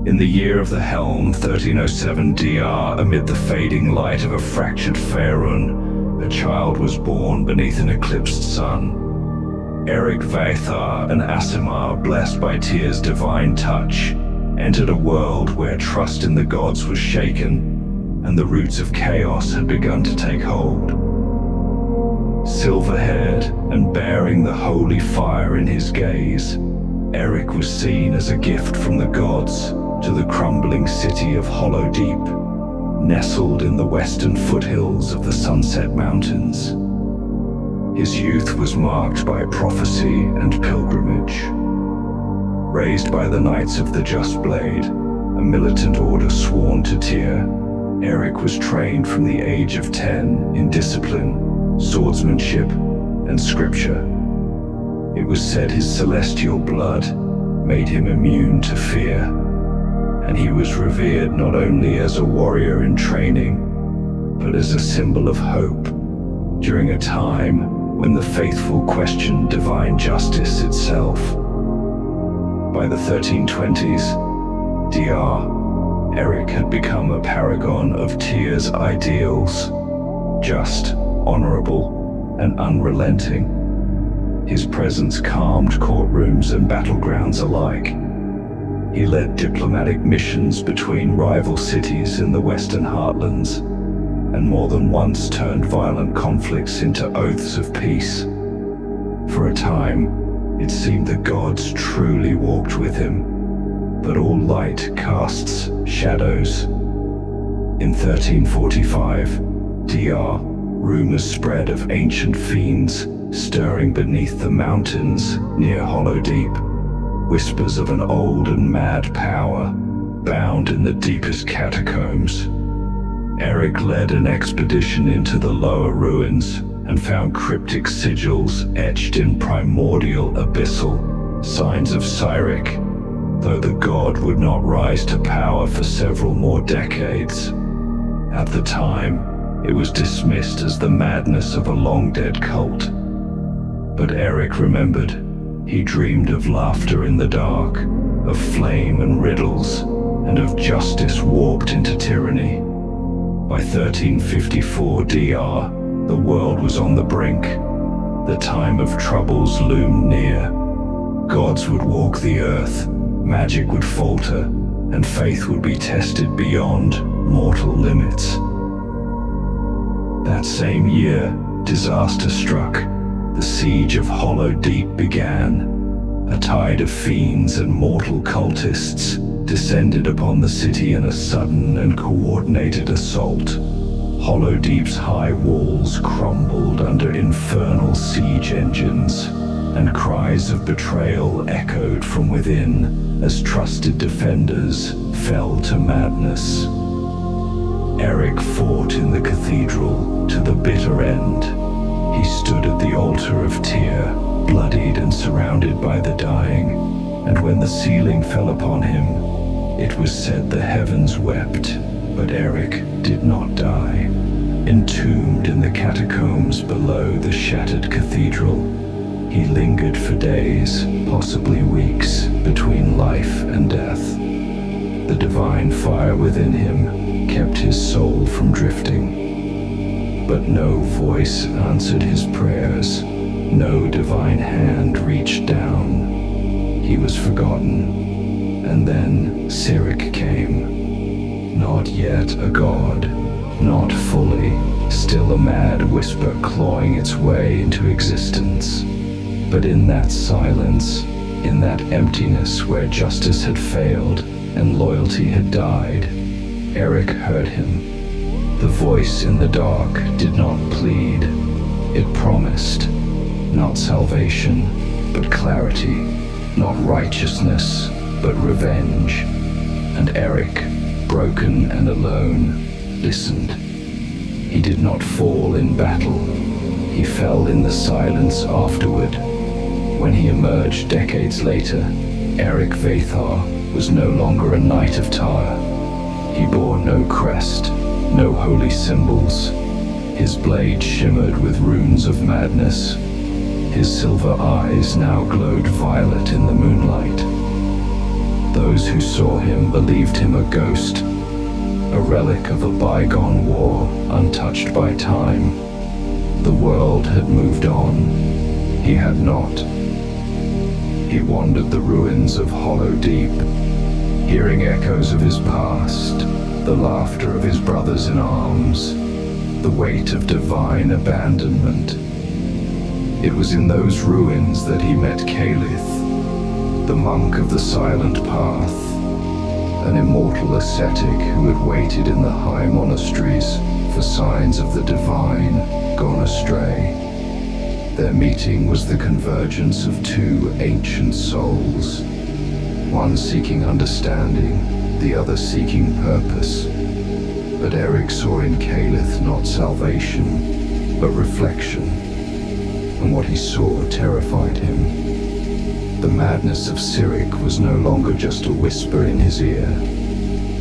In the year of the Helm, 1307 DR, amid the fading light of a fractured Faerun, a child was born beneath an eclipsed sun. Eric Vaethar, an Aasimar blessed by Tyr's divine touch, entered a world where trust in the gods was shaken, and the roots of chaos had begun to take hold. Silver-haired and bearing the holy fire in his gaze, Eric was seen as a gift from the gods to the crumbling city of Hollowdeep, nestled in the western foothills of the Sunset Mountains. His youth was marked by prophecy and pilgrimage. Raised by the Knights of the Just Blade, a militant order sworn to Tyr, Eric was trained from the age of 10 in discipline, swordsmanship, and scripture. It was said his celestial blood made him immune to fear, and he was revered not only as a warrior in training, but as a symbol of hope during a time when the faithful questioned divine justice itself. By the 1320s, DR, Eric had become a paragon of Tyr's ideals, just, honorable, and unrelenting. His presence calmed courtrooms and battlegrounds alike. He led diplomatic missions between rival cities in the Western Heartlands, and more than once turned violent conflicts into oaths of peace. For a time, it seemed the gods truly walked with him, but all light casts shadows. In 1345, DR, rumors spread of ancient fiends stirring beneath the mountains near Hollowdeep, whispers of an old and mad power bound in the deepest catacombs. Eric led an expedition into the lower ruins and found cryptic sigils etched in primordial abyssal signs of Cyric, though the god would not rise to power for several more decades. At the time, it was dismissed as the madness of a long-dead cult. But Eric remembered. He dreamed of laughter in the dark, of flame and riddles, and of justice warped into tyranny. By 1354 DR, the world was on the brink. The time of troubles loomed near. Gods would walk the earth, magic would falter, and faith would be tested beyond mortal limits. That same year, disaster struck. The siege of Hollowdeep began. A tide of fiends and mortal cultists descended upon the city in a sudden and coordinated assault. Hollowdeep's high walls crumbled under infernal siege engines, and cries of betrayal echoed from within as trusted defenders fell to madness. Eric fought in the cathedral to the bitter end. He stood at the altar of Tyr, bloodied and surrounded by the dying, and when the ceiling fell upon him, it was said the heavens wept, but Eric did not die. Entombed in the catacombs below the shattered cathedral, he lingered for days, possibly weeks, between life and death. The divine fire within him kept his soul from drifting. But no voice answered his prayers, no divine hand reached down. He was forgotten, and then Cyric came. Not yet a god, not fully, still a mad whisper clawing its way into existence. But in that silence, in that emptiness where justice had failed and loyalty had died, Eric heard him. The voice in the dark did not plead. It promised, not salvation, but clarity, not righteousness, but revenge. And Eric, broken and alone, listened. He did not fall in battle. He fell in the silence afterward. When he emerged decades later, Eric Vaethar was no longer a knight of Tyr. He bore no crest, no holy symbols. His blade shimmered with runes of madness. His silver eyes now glowed violet in the moonlight. Those who saw him believed him a ghost, a relic of a bygone war, untouched by time. The world had moved on. He had not. He wandered the ruins of Hollowdeep, hearing echoes of his past, the laughter of his brothers in arms, the weight of divine abandonment. It was in those ruins that he met Caliph, the monk of the silent path, an immortal ascetic who had waited in the high monasteries for signs of the divine gone astray. Their meeting was the convergence of two ancient souls, one seeking understanding, the other seeking purpose. But Eric saw in Caliph not salvation, but reflection, and what he saw terrified him. The madness of Cyric was no longer just a whisper in his ear.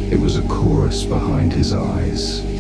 It was a chorus behind his eyes.